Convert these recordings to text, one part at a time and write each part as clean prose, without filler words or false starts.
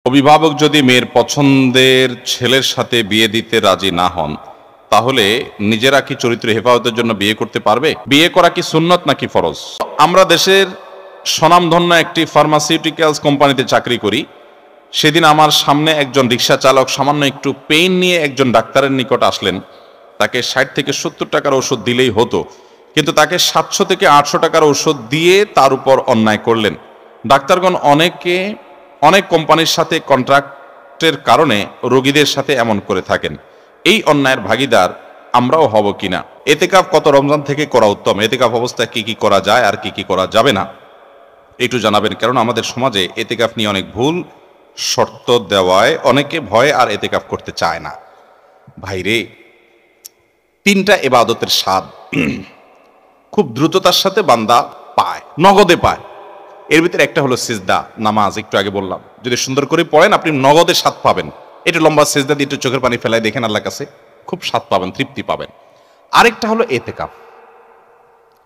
অভিভাবক যদি মেয়ের পছন্দের ছেলের সাথে বিয়ে দিতে রাজি না হন, তাহলে নিজেরা কি চরিত্র হেফাজতের জন্য বিয়ে করতে পারবে? বিয়ে করা কি সুন্নত নাকি ফরজ? আমরা দেশের স্বনামধন্য একটি ফার্মাসিউটিক্যালস কোম্পানিতে চাকরি করি। সেদিন আমার সামনে একজন রিক্সা চালক সামান্য একটু পেইন নিয়ে একজন ডাক্তারের নিকট আসলেন। তাকে 60 থেকে 70 টাকার ওষুধ দিলেই হতো, কিন্তু তাকে 700 থেকে 800 টাকার ওষুধ দিয়ে তার উপর অন্যায় করলেন। ডাক্তারগণ অনেক কোম্পানির সাথে কন্ট্রাক্টের কারণে রোগীদের সাথে এমন করে থাকেন। এই অন্যায়ের ভাগীদার আমরাও হব কিনা? এতেকাফ কত রমজান থেকে করা উত্তম? এতেকাফ অবস্থায় কি কি করা যায় আর কি কি করা যাবে না, একটু জানাবেন। কারণ আমাদের সমাজে এতেকাফ নিয়ে অনেক ভুল শর্ত দেওয়ায় অনেকে ভয় আর এতেকাফ করতে চায় না। ভাইরে, 3টা ইবাদতের স্বাদ খুব দ্রুততার সাথে বান্দা পায়, নগদে পায়। এর ভিতরে একটা হলো সিজদা, নামাজ। একটু আগে বললাম, যদি সুন্দর করে পড়েন আপনি নগদে স্বাদ পাবেন। এটা লম্বা সিজদা দিয়ে একটু চোখের পানি ফেলায় দেখেন, আল্লাহর কাছে খুব স্বাদ পাবেন, তৃপ্তি পাবেন। আরেকটা হলো এতেকাফ।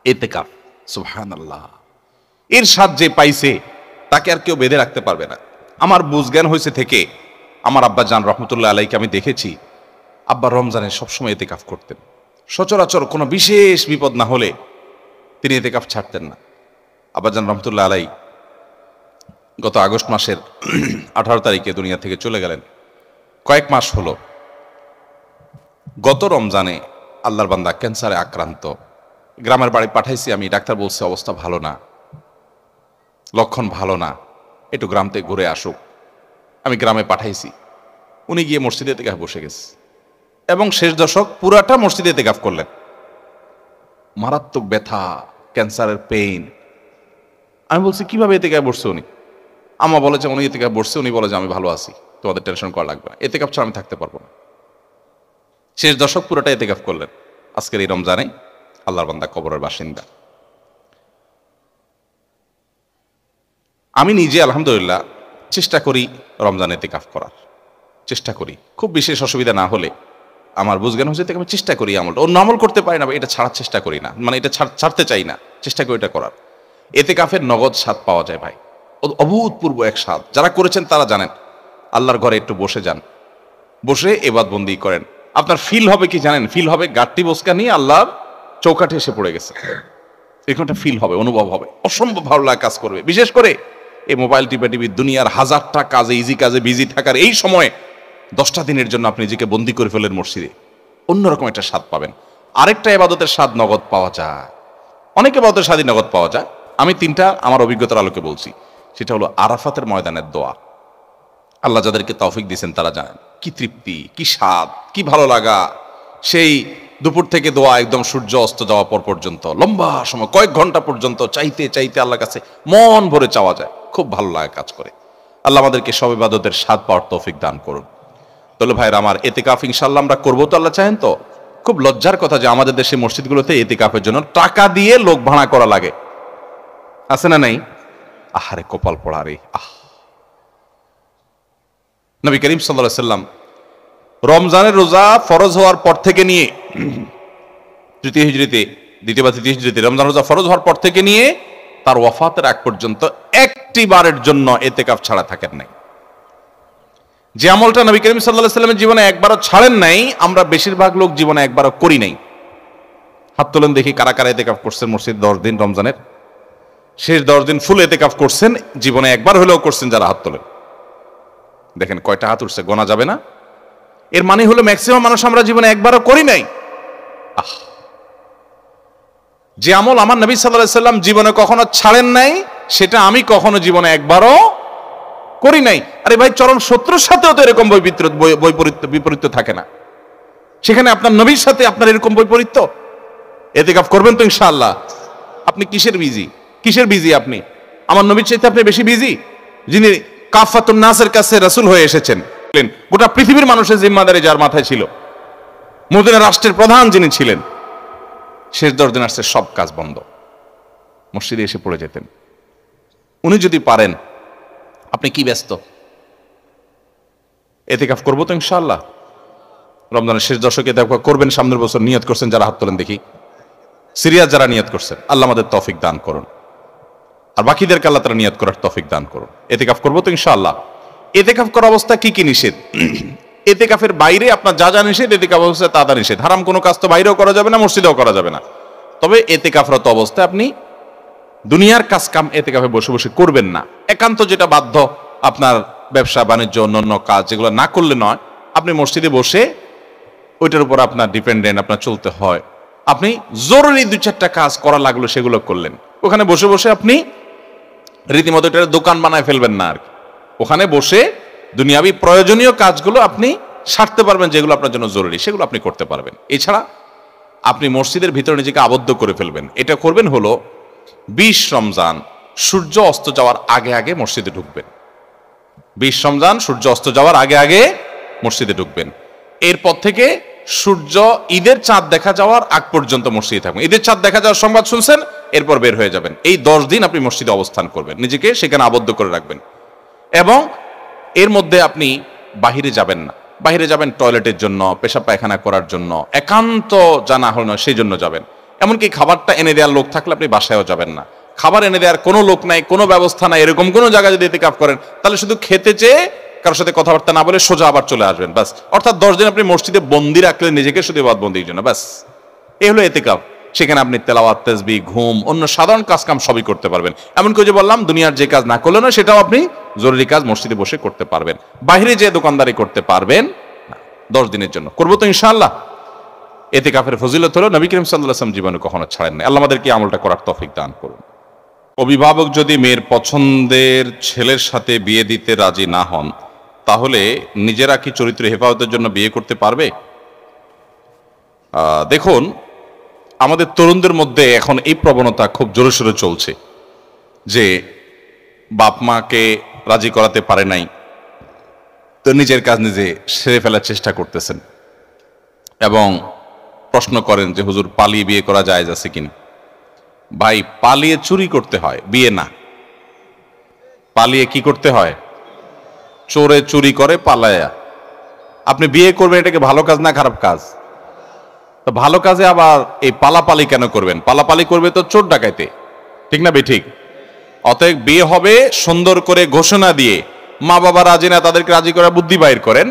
এতেকাফ, সুবহানাল্লাহ, এর স্বাদ যে পাইছে তাকে আর কেউ বেঁধে রাখতে পারবে না। আমার বুঝজ্ঞান হয়েছে থেকে আমার আব্বা জান রহমতুল্লাহ আলাইকে আমি দেখেছি, আব্বা রমজানে সবসময় এতেকাফ করতেন। সচরাচর কোনো বিশেষ বিপদ না হলে তিনি এতেকাফ ছাড়তেন না। আব্বাজান রহমতুল্লাহ আলাই গত আগস্ট মাসের 18 তারিখে দুনিয়া থেকে চলে গেলেন। কয়েক মাস হলো। গত রমজানে আল্লাহর বান্দা ক্যান্সারে আক্রান্ত। গ্রামের বাড়ি পাঠাইছি আমি, ডাক্তার বলছে অবস্থা ভালো না, লক্ষণ ভালো না, একটু গ্রাম থেকে ঘুরে আসুক। আমি গ্রামে পাঠাইছি। উনি গিয়ে মসজিদে এতেকাফ বসে গেছে এবং শেষ দশক পুরাটা মসজিদে এতেকাফ করলেন। মারাত্মক ব্যথা, ক্যান্সারের পেইন। আমি বলছি কিভাবে এতেকাফ বসছে উনি? আম্মা বলে যে উনি এতেকাফ বসছে, উনি বলে যে আমি ভালো আছি, তোমাদের টেনশন করা লাগবে না, এতেকাফ ছাড়া আমি থাকতে পারবো না। শেষ দশক পুরোটা এতেকাফ করলেন। আজকের এই রমজানে আল্লাহর বান্দা কবরের বাসিন্দা। আমি নিজে আলহামদুলিল্লাহ চেষ্টা করি রমজানে এতেকাফ করার, চেষ্টা করি। খুব বিশেষ অসুবিধা না হলে আমার বুঝজ্ঞান হচ্ছে আমি চেষ্টা করি আমলটা। অন্য আমল করতে পারি না, এটা ছাড়ার চেষ্টা করি না, মানে এটা ছাড়তে চাই না, চেষ্টা করি এটা করার। এতেকাফের নগদ স্বাদ পাওয়া যায় ভাই, অভূতপূর্ব এক স্বাদ। যারা করেছেন তারা জানেন। আল্লাহর ঘরে একটু বসে যান, বসে এবাদবন্দি করেন। আপনার ফিল হবে কি জানেন? ফিল হবে গাট্টি বসকা নিয়ে আল্লাহর চৌকাঠে এসে পড়ে গেছে। এরকম একটা ফিল হবে, অনুভব হবে, অসম্ভব ভালো লাগা কাজ করবে। বিশেষ করে এই মোবাইল টিপি দুনিয়ার হাজারটা কাজে, ইজি কাজে বিজি থাকার এই সময়ে 10টা দিনের জন্য আপনি নিজেকে বন্দি করে ফেলেন মসজিদে, অন্যরকম একটা স্বাদ পাবেন। আরেকটা ইবাদতের স্বাদ নগদ পাওয়া যায়, অনেক ইবাদতের স্বাদই নগদ পাওয়া যায়। আমি 3টা আমার অভিজ্ঞতার আলোকে বলছি। সেটা হলো আরাফাতের ময়দানের দোয়া। আল্লাহ যাদেরকে তৌফিক দিয়েছেন তারা জানেন কি তৃপ্তি, কি স্বাদ, কি ভালো লাগা। সেই দুপুর থেকে দোয়া একদম সূর্য অস্ত যাওয়া পর পর্যন্ত লম্বা সময়, কয়েক ঘন্টা পর্যন্ত চাইতে চাইতে আল্লাহর কাছে মন ভরে চাওয়া যায়, খুব ভালো লাগা কাজ করে। আল্লাহ আমাদেরকে সব ইবাদতের স্বাদ পাওয়ার তৌফিক দান করুন। তাহলে ভাইরা আমার, এতেকাফ ইনশাআল্লাহ আমরা করবো তো? আল্লাহ চাহেন তো? খুব লজ্জার কথা যে আমাদের দেশে মসজিদগুলোতে এতেকাফের জন্য টাকা দিয়ে লোক ভাড়া করা লাগে, আছে না নাই? আহারে কপাল পড়া রে। নবী করিম সাল্লাল্লাহু আলাইহি সাল্লাম রমজানের রোজা ফরজ হওয়ার পর থেকে নিয়ে দ্বিতীয় বা তৃতীয় হিজরিতে রমজান রোজা ফরজ হওয়ার পর থেকে নিয়ে তার ওয়াফাতের আগ পর্যন্ত একটি বারের জন্য এতেকাফ ছাড়া থাকেন নাই। যে আমলটা নবী করিম সাল্লাল্লাহু আলাইহি সাল্লামের জীবনে একবারও ছাড়েন নাই, আমরা বেশিরভাগ লোক জীবনে একবারও করি নাই। হাত তোলেন দেখি কারা কারা এতেকাফ করছেন মসজিদ 10 দিন রমজানের শেষ 10 দিন ফুল এতেকাফ করছেন, জীবনে একবার হলেও করছেন। যারা হাত তোলেন দেখেন কয়টা হাত উঠছে, গোনা যাবে না। এর মানে হলো ম্যাক্সিমাম মানুষ আমরা জীবনে একবারও করি নাই। যে আমল আমার নবী সাল্লাল্লাহু আলাইহি সাল্লাম জীবনে কখনো ছাড়েন নাই, সেটা আমি কখনো জীবনে একবারও করি নাই। আরে ভাই, চরম শত্রুর সাথেও তো এরকম বিপরীত থাকে না, সেখানে আপনার নবীর সাথে আপনার এরকম বৈপরীত্য। এতেকাফ করবেন তো ইনশাআল্লাহ? আপনি কিসের বিজি? আপনি আমার নবীর চাইতে আপনি বেশি বিজি, যিনি কাফাতুন নাসের কাছে রাসূল হয়ে এসেছেন। গোটা পৃথিবীর মানুষের জিম্মাদারি যার মাথায় ছিল, মদিনা রাষ্ট্রের প্রধান যিনি ছিলেন, শেষ 10 দিন আসছে সব কাজ বন্ধ, মসজিদে এসে পড়ে যেতেন। উনি যদি পারেন, আপনি কি ব্যস্ত? এতেকাফ করবো তো ইনশাআল্লাহ? রমজানের শেষ দশকে এতেকাফ করবেন, সামনের বছর নিয়ত করছেন যারা, হাত তোলেন দেখি। সিরিয়াস যারা নিয়ত করছেন, আল্লাহ আমাদের তৌফিক দান করুন, আর বাকিদেরকে আল্লাহ তাআলা নিয়ত করার তৌফিক দান করুন। এতেকাফ করবো তো ইনশাআল্লাহ? এতেকাফ করা অবস্থা কি কি নিষেধ? এতেকাফের বাইরে আপনার যা যা নিষেধ, এতেকাফ অবস্থায় তা তা নিষেধ। হারাম কোনো কাজ তো বাইরেও করা যাবে না, মসজিদেও করা যাবে না। তবে এতেকাফরত অবস্থায় আপনি দুনিয়ার কাজ কাম এতেকাফে বসে বসে করবেন না। একান্ত যেটা বাধ্য, আপনার ব্যবসা বাণিজ্য অন্যান্য কাজ যেগুলো না করলে নয়, আপনি মসজিদে বসে ওইটার উপর আপনার ডিপেন্ডেন্ট, আপনার চলতে হয়, আপনি জরুরি 2-4টা কাজ করা লাগলো সেগুলো করলেন। ওখানে বসে বসে আপনি রীতিমতো এটা দোকান বানায় ফেলবেন না আর কি। ওখানে বসে দুনিয়াবি প্রয়োজনীয় কাজগুলো আপনি সারতে পারবেন, যেগুলো আপনার জন্য জরুরি সেগুলো আপনি করতে পারবেন। এছাড়া আপনি মসজিদের ভিতরে নিজেকে আবদ্ধ করে ফেলবেন। এটা করবেন হলো 20 রমজান সূর্য অস্ত যাওয়ার আগে আগে মসজিদে ঢুকবেন। 20 রমজান সূর্য অস্ত যাওয়ার আগে আগে মসজিদে ঢুকবেন। এরপর থেকে সূর্য ঈদের চাঁদ দেখা যাওয়ার আগ পর্যন্ত মসজিদে থাকবেন। ঈদের চাঁদ দেখা যাওয়ার সংবাদ শুনছেন, এরপর বের হয়ে যাবেন। এই 10 দিন আপনি মসজিদে অবস্থান করবেন, নিজেকে সেখানে আবদ্ধ করে রাখবেন। এবং এর মধ্যে আপনি বাহিরে যাবেন না। বাহিরে যাবেন টয়লেটের জন্য, পেশাব পায়খানা করার জন্য, একান্ত জানা হল না সেই জন্য যাবেন। এমনকি খাবারটা এনে দেওয়ার লোক থাকলে আপনি বাসায়ও যাবেন না। খাবার এনে দেওয়ার কোনো লোক নাই, কোনো ব্যবস্থা নাই, এরকম কোনো জায়গায় যদি ইতিকাফ করেন, তাহলে শুধু খেতে চেয়ে কারোর সাথে কথাবার্তা না বলে সোজা আবার চলে আসবেন, ব্যাস। অর্থাৎ 10 দিন আপনি মসজিদে বন্দি রাখলেন নিজেকে, শুধু ইবাদতবন্দির জন্য, ব্যাস। এই হলো ইতিকাফ। সেখানে আপনি তেলাওয়াত, তাসবিহ, ঘুম, অন্য সাধারণ কাজ কাম সবই করতে পারবেন। এমনকি যে বললাম, দুনিয়ার যে কাজ না করলে না, সেটাও আপনি জরুরি কাজ মসজিদে বসে করতে পারবেন। বাইরে যে দোকানদারি করতে পারবেন না 10 দিনের জন্য। করবো তো ইনশাআল্লাহ। ইতিকাফের ফজিলত হলো নবী করিম সাল্লাল্লাহু আলাইহি ওয়াসাল্লাম জীবনে কখনো ছাড়েন না। আল্লাহ আমাদেরকে আমলটা করার তৌফিক দান করুন। অভিভাবক যদি মেয়ের পছন্দের ছেলের সাথে বিয়ে দিতে রাজি না হন, তাহলে নিজেরা কি চরিত্র হেফাজতের জন্য বিয়ে করতে পারবে? দেখুন, আমাদের তরুণদের মধ্যে এখন এই প্রবণতা খুব জোরে সোরে চলছে যে বাপ মাকে রাজি করাতে পারে নাই, তো নিজের কাজ নিজে সেরে ফেলার চেষ্টা করতেছেন এবং প্রশ্ন করেন যে হুজুর, পালিয়ে বিয়ে করা জায়েজ আছে কিনা? ভাই, পালিয়ে চুরি করতে হয়, বিয়ে না। পালিয়ে কি করতে হয়? চোরে চুরি করে পালায়া। আপনি বিয়ে করবেন, এটাকে ভালো কাজ না খারাপ কাজ? তো ভালো কাজে আবার এই পালাপালি কেন করবেন? পালাপালি করবে তো চোর ডাকাইতে, ঠিক না বেঠিক? অতএব বিয়ে হবে সুন্দর করে ঘোষণা দিয়ে, মা বাবা রাজি না, তাদেরকে রাজি করে বুদ্ধি বাইর করেন।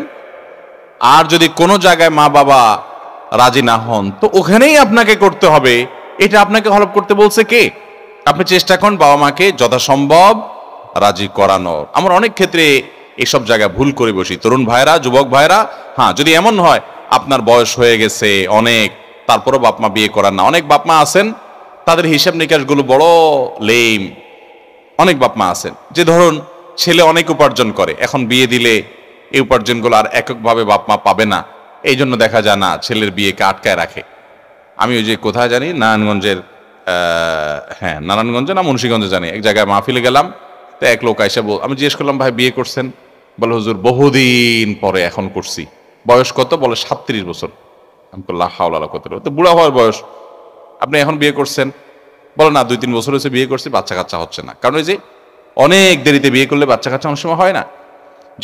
আর যদি কোনো জায়গায় মা বাবা রাজি না হন, তো ওখানেই আপনাকে করতে হবে। এটা আপনাকে হলফ করতে বলছে কে? আপনি চেষ্টা করুন বাবা মাকে যথাসম্ভব রাজি করানোর। আমরা অনেক ক্ষেত্রে এসব জায়গায় ভুল করে বসি, তরুণ ভাইরা, যুবক ভাইরা। হ্যাঁ, যদি এমন হয় আপনার বয়স হয়ে গেছে অনেক, তারপরও বাপ মা বিয়ে করান না। অনেক বাপ মা আছেন, তাদের হিসাব নিকাশগুলো বড় লেম। অনেক বাপ মা আছেন যে ধরুন ছেলে অনেক উপার্জন করে, এখন বিয়ে দিলে এই উপার্জনগুলো আর এককভাবে বাপ মা পাবে না, এই জন্য দেখা যায় না ছেলের বিয়েকে আটকায় রাখে। আমি ওই যে কোথায় জানি, নারায়ণগঞ্জের, হ্যাঁ নারায়ণগঞ্জে না মুন্সিগঞ্জে জানি, এক জায়গায় মাহফিলে গেলাম। তো এক লোক আইসা আমি জিজ্ঞেস করলাম, ভাই বিয়ে করছেন? বলে হুজুর বহুদিন পরে এখন করছি। বয়স কত? বলে 37 বছর। আমি বললাম হাওলা কত, তো বুড়া হওয়ার বয়স, আপনি এখন বিয়ে করছেন? বলে না, 2-3 বছর হয়েছে বিয়ে করছি, বাচ্চা কাচ্চা হচ্ছে না। কারণ ওই যে অনেক দেরিতে বিয়ে করলে বাচ্চা কাচ্চা অনেক সময় হয় না।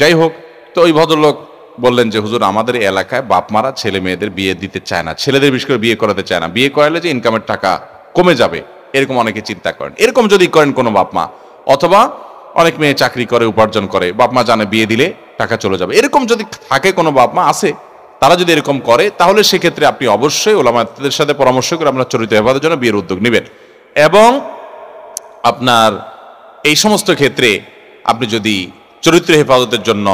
যাই হোক, তো ওই ভদ্রলোক বললেন যে হুজুর, আমাদের এলাকায় বাপ মারা ছেলে মেয়েদের বিয়ে দিতে চায় না, ছেলেদের বিশেষ করে বিয়ে করাতে চায় না। বিয়ে করালে যে ইনকামের টাকা কমে যাবে, এরকম অনেকে চিন্তা করেন। এরকম যদি করেন কোনো বাপ মা, অথবা অনেক মেয়ে চাকরি করে, উপার্জন করে, বাপ মা জানে বিয়ে দিলে টাকা চলে যাবে, এরকম যদি থাকে কোনো বাপ মা আছে, তারা যদি এরকম করে, তাহলে সেক্ষেত্রে আপনি অবশ্যই ওলামাদের সাথে পরামর্শ করে আপনার চরিত্র হেফাজতের জন্য বিয়ের উদ্যোগ নেবেন। এবং আপনার এই সমস্ত ক্ষেত্রে আপনি যদি চরিত্র হেফাজতের জন্য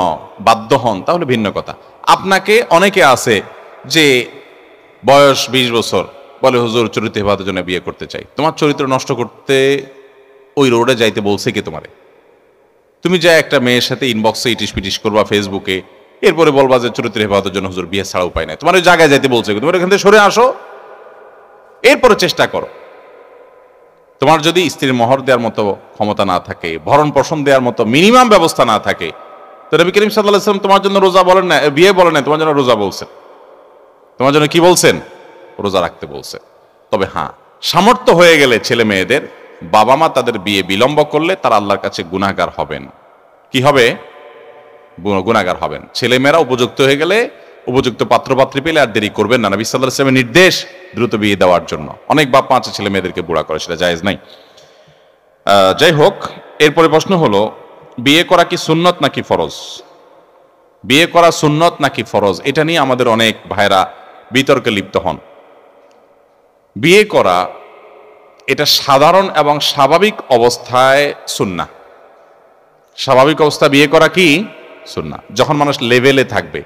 বাধ্য হন, তাহলে ভিন্ন কথা। আপনাকে অনেকে আছে যে বয়স 20 বছর, বলে হুজুর চরিত্র হেফাজতের জন্য বিয়ে করতে চাই। তোমার চরিত্র নষ্ট করতে ওই রোডে যাইতে বলছে কে তোমারে? তুমি যা একটা মেয়ের সাথে ইনবক্সে ইটিস পিটিস করবা ফেসবুকে, এরপরে বলবা যে চরিত্র হেফাজতের জন্য হুজুর বিয়ে ছাড়া উপায় নাই। তোমার ওই জায়গায় যাইতে বলছে, তোমার এখান থেকে সরে আসো, এরপরে চেষ্টা করো। তোমার যদি স্ত্রীর মোহর দেওয়ার মতো ক্ষমতা না থাকে, ভরণ পোষণ দেওয়ার মতো মিনিমাম ব্যবস্থা না থাকে, তো নবী করিম সাল্লাল্লাহু আলাইহি ওয়াসাল্লাম তোমার জন্য রোজা বলেন না, বিয়ে বলেন না, তোমার জন্য রোজা বলছেন। তোমার জন্য কি বলছেন? রোজা রাখতে বলছে। তবে হ্যাঁ, সামর্থ্য হয়ে গেলে ছেলে মেয়েদের, বাবা মা তাদের বিয়ে বিলম্ব করলে তারা আল্লাহর কাছে গুনাহগার হবেন। কি হবে? গুনাহগার হবেন। ছেলে মেয়েরা উপযুক্ত হয়ে গেলে, উপযুক্ত পাত্রপাত্রী পেলে আর দেরি করবেন না। নবী সাল্লাল্লাহু আলাইহি ওয়াসাল্লামের নির্দেশ দ্রুত বিয়ে দেওয়ার জন্য। অনেক বাপ মা আছে ছেলে মেয়েদেরকে বুড়া করে, সেটা জায়েজ নাই। যাই হোক, এরপরে প্রশ্ন হলো, বিয়ে করা কি সুন্নত নাকি ফরজ? বিয়ে করা সুন্নত নাকি ফরজ, এটা নিয়ে আমাদের অনেক ভাইরা বিতর্কে লিপ্ত হন। বিয়ে করা এটা সাধারণ এবং স্বাভাবিক অবস্থায় সুন্নাহ। স্বাভাবিক অবস্থা বিয়ে করা কি সুন্নাহ, যখন মানুষ লেভেলে থাকবে।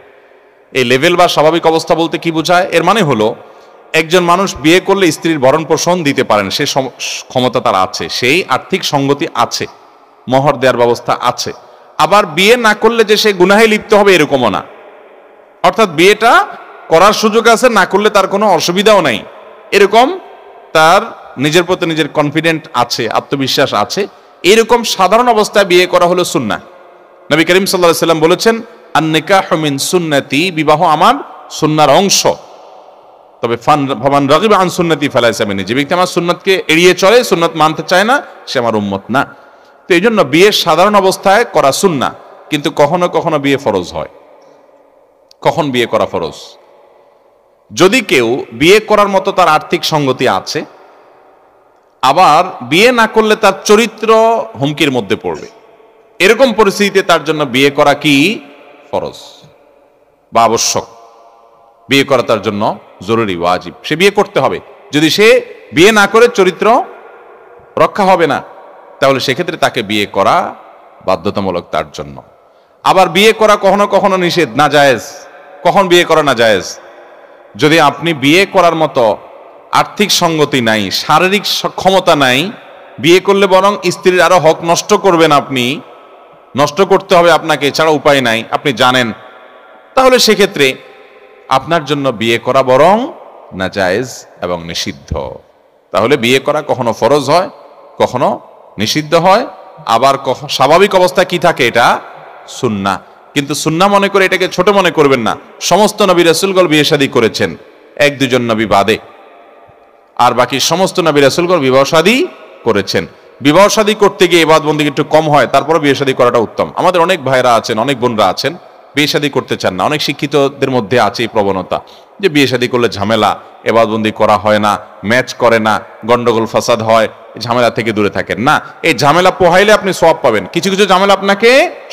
এই লেভেল বা স্বাভাবিক অবস্থা বলতে কি বোঝায়? এর মানে হলো একজন মানুষ বিয়ে করলে স্ত্রীর ভরণ পোষণ দিতে পারেন, সে ক্ষমতা তার আছে, সেই আর্থিক সঙ্গতি আছে, মোহর দেওয়ার ব্যবস্থা আছে। আবার বিয়ে না করলে যে সে গুনাহে লিপ্ত হবে এরকমও না। অর্থাৎ বিয়েটা করার সুযোগ আছে, না করলে তার কোনো অসুবিধাও নাই, এরকম তার নিজের প্রতি নিজের কনফিডেন্ট আছে, আত্মবিশ্বাস আছে। এরকম সাধারণ অবস্থায় বিয়ে করা হলো সুন্নাহ। নবী করিম সাল্লাল্লাহু আলাইহি সাল্লাম বলেছেন, আন-নিকাহু মিন সুন্নতি, বিবাহ আমার সুন্নাহর অংশ। তবে ফামান রাগিবা আন সুন্নতি ফালাইসা মিন্নি, যে ব্যক্তি আমার সুন্নাতকে এড়িয়ে চলে, সুন্নাত মানতে চায় না, সে আমার উম্মত না। তো এই জন্য বিয়ে সাধারণ অবস্থায় করা সুন্নাহ, কিন্তু কখনো কখনো বিয়ে ফরজ হয়। কখন বিয়ে করা ফরজ? যদি কেউ বিয়ে করার মতো তার আর্থিক সঙ্গতি আছে, আবার বিয়ে না করলে তার চরিত্র হুমকির মধ্যে পড়বে, এরকম পরিস্থিতিতে তার জন্য বিয়ে করা কি ফরজ বা আবশ্যক। বিয়ে করা তার জন্য জরুরি, ওয়াজিব, সে বিয়ে করতে হবে। যদি সে বিয়ে না করে চরিত্র রক্ষা হবে না, তাহলে সেক্ষেত্রে তাকে বিয়ে করা বাধ্যতামূলক তার জন্য। আবার বিয়ে করা কখনো কখনো নিষেধ, না জায়েজ। কখন বিয়ে করা না জায়েজ? যদি আপনি বিয়ে করার মতো আর্থিক সঙ্গতি নাই, শারীরিক সক্ষমতা নাই, বিয়ে করলে বরং স্ত্রীর আরো হক নষ্ট করবেন, আপনি নষ্ট করতে হবে আপনাকে, এছাড়া উপায় নাই, আপনি জানেন, তাহলে সেক্ষেত্রে আপনার জন্য বিয়ে করা বরং নাজায়েজ এবং নিষিদ্ধ। তাহলে বিয়ে করা কখনো ফরজ হয়, কখনো নিষিদ্ধ হয়, আবার স্বাভাবিক অবস্থা কি থাকে, এটা সুন্নাহ। কিন্তু সুন্নাহ মনে করে এটাকে ছোট মনে করবেন না। সমস্ত নবী রাসূলগণ বিয়ে শাদী করেছেন, এক দুজন নবী বাদে, আর বাকি সমস্ত নবী রাসূলগণ বিবাহ শাদী করেছেন। বিবাহ শাদী করতে গিয়ে ইবাদত বন্দেগী একটু কম হয়, তারপরে বিয়ে শাদী করাটা উত্তম। আমাদের অনেক ভাইরা আছেন, অনেক বোনরা আছেন, বিয়ে শাদী করতে চান না। অনেক শিক্ষিতদের মধ্যে আছে এই প্রবণতা যে বিয়ে শাদী করলে ঝামেলা, ইবাদত বন্দেগী করা হয় না, ম্যাচ করে না, গন্ডগোল ফাসাদ হয়, ঝামেলা থেকে দূরে থাকেন না। এই ঝামেলা পোহাইলে আপনি সওয়াব পাবেন। কিছু কিছু ঝামেলা আপনাকে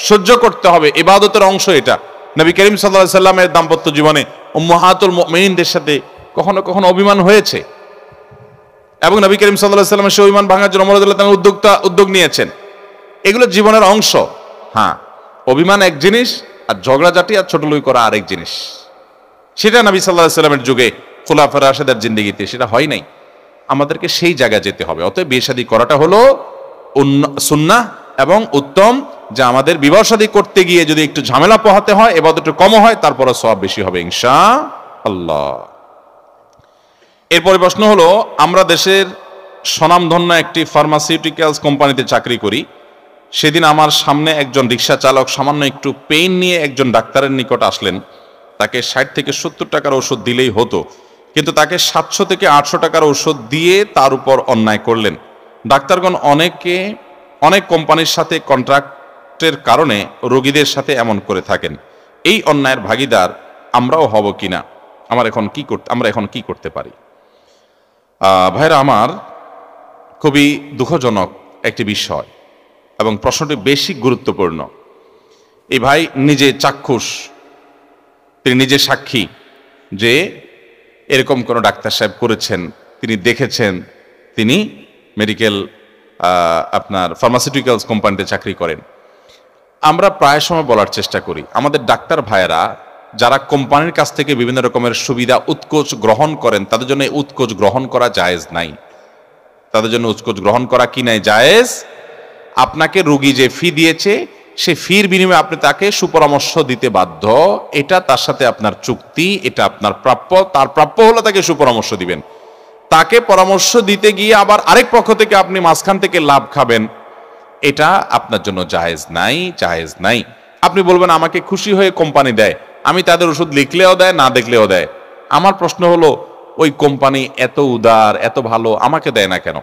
সহ্য করতে হবে, ইবাদতের অংশ এটা। নবী করিম সাল্লাল্লাহু আলাইহি সাল্লামের দাম্পত্য জীবনে উম্মাহাতুল মুমিনিনদের সাথে কখনো কখনো অভিমান হয়েছে, এবং নবী করিম সাল্লাল্লাহু আলাইহি সাল্লাম সেই অভিমান ভাঙার জন্য ওমর রাদিয়াল্লাহু তাআলা উদ্যোগ নিয়েছেন। এগুলো জীবনের অংশ। হ্যাঁ, অভিমান এক জিনিস, আর ঝগড়াঝাটি আর ছোটলুই করা আরেক জিনিস। সেটা নবী সাল্লাল্লাহু আলাইহি সাল্লামের যুগে খুলাফায়ে রাশিদের জিন্দেগিতে সেটা হয় নাই। আমাদেরকে সেই জায়গায় যেতে হবে। অতএব বিয়ে শাদী করাটা হলো সুন্নাহ এবং উত্তম, যে আমাদের বিবাহ শাদী করতে গিয়ে যদি একটু ঝামেলা পোহাতে হয়, ইবাদত একটু কম হয়, তারপরে সওয়াব বেশি হবে ইনশাআল্লাহ। এরপরে প্রশ্ন হলো, আমরা দেশের স্বনামধন্য একটি ফার্মাসিউটিক্যালস কোম্পানিতে চাকরি করি। সেদিন আমার সামনে একজন রিক্সা চালক সামান্য একটু পেইন নিয়ে একজন ডাক্তারের নিকট আসলেন। তাকে 60 থেকে 70 টাকার ওষুধ দিলেই হতো, কিন্তু তাকে 700 থেকে 800 টাকার ওষুধ দিয়ে তার উপর অন্যায় করলেন। ডাক্তারগণ অনেক কোম্পানির সাথে কন্ট্রাক্টের কারণে রোগীদের সাথে এমন করে থাকেন। এই অন্যায়ের ভাগীদার আমরাও হব কিনা? আমরা এখন কি করতে পারি? ভাইরা আমার, খুবই দুঃখজনক একটি বিষয় এবং প্রশ্নটি বেশি গুরুত্বপূর্ণ। এই ভাই নিজে চাক্ষুষ, তিনি নিজে সাক্ষী যে এরকম কোনো ডাক্তার সাহেব করেছেন, তিনি দেখেছেন, তিনি মেডিকেল ফার্মাসিউটিক্যালস কোম্পানিতে চাকরি করেন। আমরা প্রায় সময় বলার চেষ্টা করি, আমাদের ডাক্তার ভাইয়েরা যারা কোম্পানির কাছ থেকে বিভিন্ন রকমের সুবিধা উৎকোচ গ্রহণ করেন, তাদের জন্য উৎকোচ গ্রহণ করা জায়েজ নাই। তাদের জন্য উৎকোচ গ্রহণ করা কি নাই? জায়েজ। আপনাকে রোগী যে ফি দিয়েছে, সে ফির বিনিময়ে আপনি তাকে সুপরামর্শ দিতে বাধ্য, এটা তার সাথে আপনার চুক্তি, এটা আপনার প্রাপ্য। তার প্রাপ্য হলো তাকে সুপরামর্শ দিবেন। তাকে পরামর্শ দিতে গিয়ে আবার আরেক পক্ষ থেকে আপনি মাঝখান থেকে লাভ খাবেন, এটা আপনার জন্য জায়েজ নাই। আপনি বলবেন আমাকে খুশি হয়ে কোম্পানি দেয়, আমি তাদের ওষুধ লিখলেও দেয়, না দেখলেও দেয়। আমার প্রশ্ন হলো, ওই কোম্পানি এত উদার, এত ভালো, আমাকে দেয় না কেন?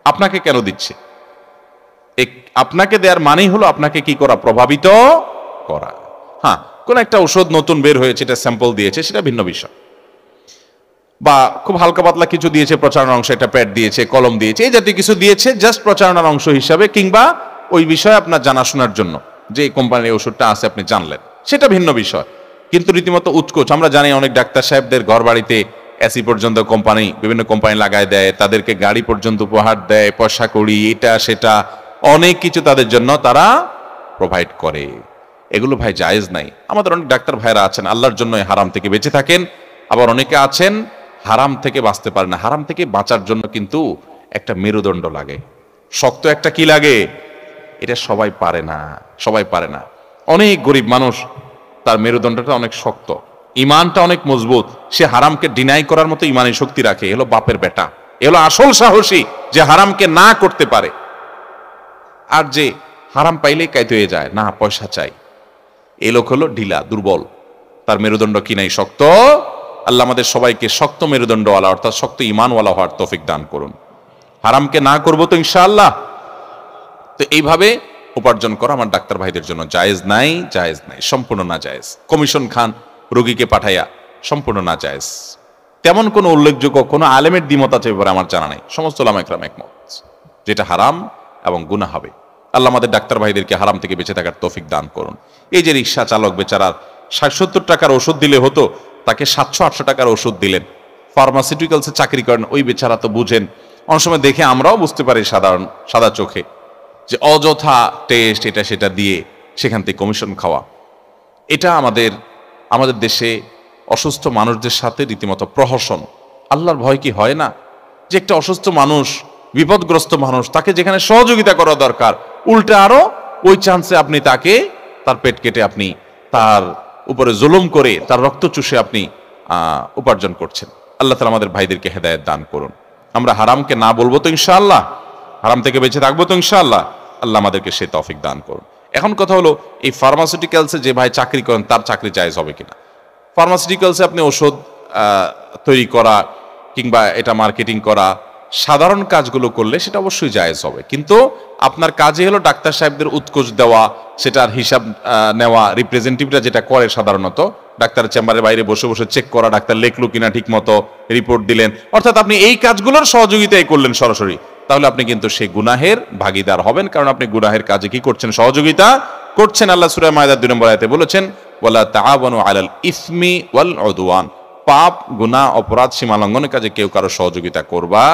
আপনাকে কেন দিচ্ছে? আপনাকে দেওয়ার মানেই হলো আপনাকে কি করা? প্রভাবিত করা। হ্যাঁ, কোন একটা ওষুধ নতুন বের হয়েছে, এটা স্যাম্পল দিয়েছে, সেটা ভিন্ন বিষয়। বা খুব হালকা পাতলা কিছু দিয়েছে প্রচারণার অংশ, একটা প্যাড দিয়েছে, কলম দিয়েছে, এই জাতীয় কিছু দিয়েছে জাস্ট প্রচারণার অংশ হিসাবে, কিংবা ওই বিষয়ে আপনার জানাশোনার জন্য, যে এই কোম্পানির ওষুধটা আছে আপনি জানলেন, সেটা ভিন্ন বিষয়। কিন্তু রীতিমতো উৎকোচ, আমরা জানি অনেক ডাক্তার সাহেবদের ঘর বাড়িতে এসি পর্যন্ত কোম্পানি, বিভিন্ন কোম্পানি লাগায় দেয়, তাদেরকে গাড়ি পর্যন্ত উপহার দেয়, পয়সা কড়ি, এটা সেটা অনেক কিছু তাদের জন্য তারা প্রোভাইড করে। এগুলো ভাই জায়েজ নাই। আমাদের অনেক ডাক্তার ভাইরা আছেন আল্লাহর জন্য হারাম থেকে বেঁচে থাকেন, আবার অনেকে আছেন হারাম থেকে বাঁচতে পারে না। হারাম থেকে বাঁচার জন্য কিন্তু একটা মেরুদণ্ড লাগে, শক্ত একটা কি লাগে, এটা সবাই পারে না, সবাই পারে না। অনেক গরিব মানুষ, তার মেরুদণ্ডটা অনেক শক্ত, ইমানটা অনেক মজবুত, সে হারামকে ডিনাই করার মতো ইমানি শক্তি রাখে। এলো বাপের বেটা, এলো আসল সাহসী, যে হারামকে না করতে পারে। আর যে হারাম পাইলেই কাইতে হয়ে যায়, না পয়সা চাই, এ লোক হলো ঢিলা, দুর্বল, তার মেরুদণ্ড কি নাই, শক্ত। আল্লাহ আমাদের সবাইকে শক্ত মেরুদণ্ডওয়ালা অর্থাৎ শক্ত ইমানওয়ালা হওয়ার তৌফিক দান করুন। হারামকে না করবো তো ইনশাআল্লাহ। তো এইভাবে উপার্জন করা আমার ডাক্তার ভাইদের জন্য জায়েজ নাই, জায়েজ নাই, সম্পূর্ণ না জায়েজ। কমিশন খান রোগীকে পাঠাইয়া, সম্পূর্ণ না জায়েজ। তেমন কোনো উল্লেখযোগ্য কোনো আলেমের দ্বিমত আছে ব্যাপারে আমার জানা নাই, সমস্ত উলামা ইকরাম একমত যেটা হারাম এবং গুনাহ হবে। আল্লাহ আমাদের ডাক্তার ভাইদেরকে হারাম থেকে বেঁচে থাকার তৌফিক দান করুন। এই যে রিক্সা চালক বেচারার 60-70 টাকার ওষুধ দিলে হতো, তাকে 700-800 টাকার ওষুধ দিলেন। ফার্মাসিউটিক্যালসে চাকরি করেন ওই বেচারা তো বুঝেন, অনেক সময় দেখে আমরাও বুঝতে পারি সাদা চোখে, যে অযথা টেস্ট এটা সেটা দিয়ে সেখান থেকে কমিশন খাওয়া। এটা আমাদের দেশে অসুস্থ মানুষদের সাথে রীতিমতো প্রহসন। আল্লাহর ভয় কি হয় না, যে একটা অসুস্থ মানুষ, বিপদগ্রস্ত মানুষ, তাকে যেখানে সহযোগিতা করা দরকার, উল্টে আরো ওই চান্সে আপনি তাকে, তার পেট কেটে আপনি তার উপরে জুলুম করে তার রক্ত চুষে আপনি উপার্জন করছেন। আল্লাহ তাআলা আমাদের ভাইদেরকে হেদায়েত দান করুন। আমরা হারামকে না বলবো তো ইনশাআল্লাহ, হারাম থেকে বেঁচে থাকবো তো ইনশাআল্লাহ। আল্লাহ আমাদেরকে সেই তৌফিক দান করুন। এখন কথা হলো, এই ফার্মাসিউটিক্যালসে যে ভাই চাকরি করেন তার চাকরি জায়েজ হবে কিনা? ফার্মাসিউটিক্যালসে আপনি ওষুধ তৈরি করা কিংবা এটা মার্কেটিং করা, সাধারণ কাজগুলো করলে সেটা অবশ্যই জায়েজ হবে। কিন্তু আপনার কাজে হলো ডাক্তার সাহেবদের উৎকোচ দেওয়া, সেটার হিসাব নেওয়া, রিপ্রেজেন্টেটিভরা যেটা করে সাধারণত ডাক্তারের চেম্বারের বাইরে বসে বসে চেক করা, ডাক্তার লেখলো কিনা ঠিক মতো, রিপোর্ট দিলেন, অর্থাৎ আপনি এই কাজগুলোর সহযোগিতাই করলেন সরাসরি, তাহলে আপনি কিন্তু সেই গুনাহের ভাগীদার হবেন, কারণ আপনি গুনাহের কাজে কি করছেন, সহযোগিতা করছেন। আল্লাহ সূরা মায়েদার 2 নম্বর আয়াতে বলেছেন, ওয়ালা তাআওয়ানু আলাল ইসমি ওয়াল উদওয়ান, পাপ গুনাহ অপরাধ সীমা লঙ্ঘনের কাজে কেউ কারো সহযোগিতা করবা